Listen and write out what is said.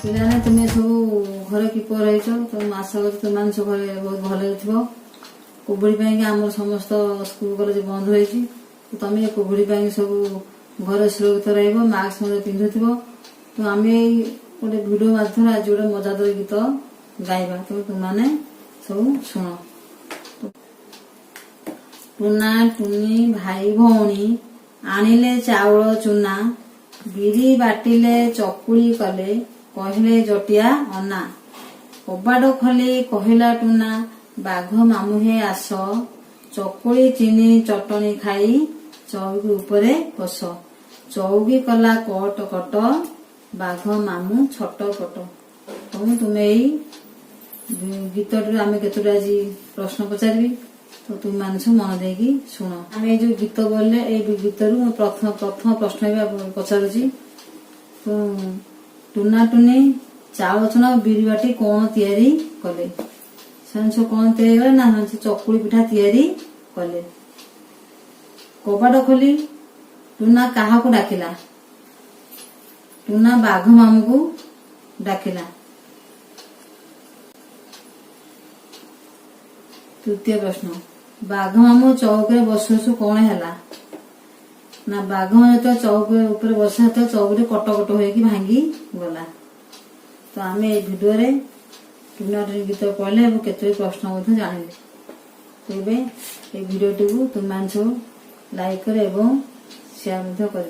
ପିଲାମାନେ ତୁମେ ସବୁ ଘରେ କିପରି ରହିଛ? ତମେ ଆଶା କରୁଛ ତୁମମାନେ ସବୁ ଘରେ ବହୁତ ଭଲରେ ଥିବ। କୋଭିଡ ପାଇଁ ଆମର ସମସ୍ତ ସ୍କୁଲ କଲେଜ ବନ୍ଦ ରହିଛି। ତମେ କୋଭିଡ ପାଇଁ ସବୁ ଘରେ ସୁରକ୍ଷିତ ରହିବ, ମାସ୍କ ମଧ୍ୟ ପିନ୍ଧୁଥିବ। ତ ଆମେ ଗୋଟେ ଭିଡିଓ ମାଧ୍ୟମରେ ଆଜି ଗୋଟେ ମଜାଦାର ଗୀତ ଗାଇବା। ତ ତୁମମାନେ ସବୁ ଶୁଣ। ଟୁନା ଟୁନି ଭାଇ ଭଉଣୀ ଆଣିଲେ ଚାଉଳ ଚୁନା, ବିରି ବାଟିଲେ ଚକୁଳି କଲେ, କହିଲେ ଜଟିଆ ଅନା। କବାଟ ଖୋଲି କହିଲା ଟୁନା, ବାଘ ମାମୁଁ ଆସ, ଚକୁଳି ଚିନି ଚଟଣି ଖାଇ ଚଉକି ଉପରେ ବସ। ଚଉକି କଲା କଟ କଟ, ବାଘ ମାମୁଁ ଛଟ ପଟ। ତୁମେ ଏଇ ଗୀତଟିରୁ ଆମେ କେତୋଟି ଆଜି ପ୍ରଶ୍ନ ପଚାରିବି, ତ ତୁମମାନେ ସବୁ ମନ ଦେଇକି ଶୁଣ। ଆମେ ଏଇ ଯୋଉ ଗୀତ ବୋଲିଲେ ଏଇ ଗୀତରୁ ପ୍ରଥମ ପ୍ରଶ୍ନ ବି ପଚାରୁଛି। ଟୁନା ଟୁନି ଚାଉଳ ଚୁନା ବିରି ବାଟି କଣ ତିଆରି କଲେ? ସେମାନେ ସବୁ କଣ ତିଆରି କଲେ ନା ଚକୁଳି ପିଠା ତିଆରି କଲେ। କବାଟ ଖୋଲି ଟୁନା କାହାକୁ ଡାକିଲା? ଟୁନା ବାଘ ମାମୁଁକୁ ଡାକିଲା। ତୃତୀୟ ପ୍ରଶ୍ନ, ବାଘ ମାମୁଁ ଚଉକିରେ ବସୁ ବସୁ କଣ ହେଲା? ନା ବାଘ ମାମୁଁ ଯେତେବେଳେ ଚଉକି ଉପରେ ବସା ସେତେବେଳେ ଚଉକିରେ କଟ କଟ ହୋଇକି ଭାଙ୍ଗି ଗଲା। ତ ଆମେ ଏଇ ଭିଡିଓରେ ଟୁନା ଟୁନି ଗୀତ ପଢିଲେ ଏବଂ କେତୋଟି ପ୍ରଶ୍ନ ମଧ୍ୟ ଜାଣିଲେ। ତେବେ ଏଇ ଭିଡିଓଟିକୁ ତୁମମାନେ ସବୁ ଲାଇକ୍ କର ଏବଂ ସେୟାର ମଧ୍ୟ କରିବ।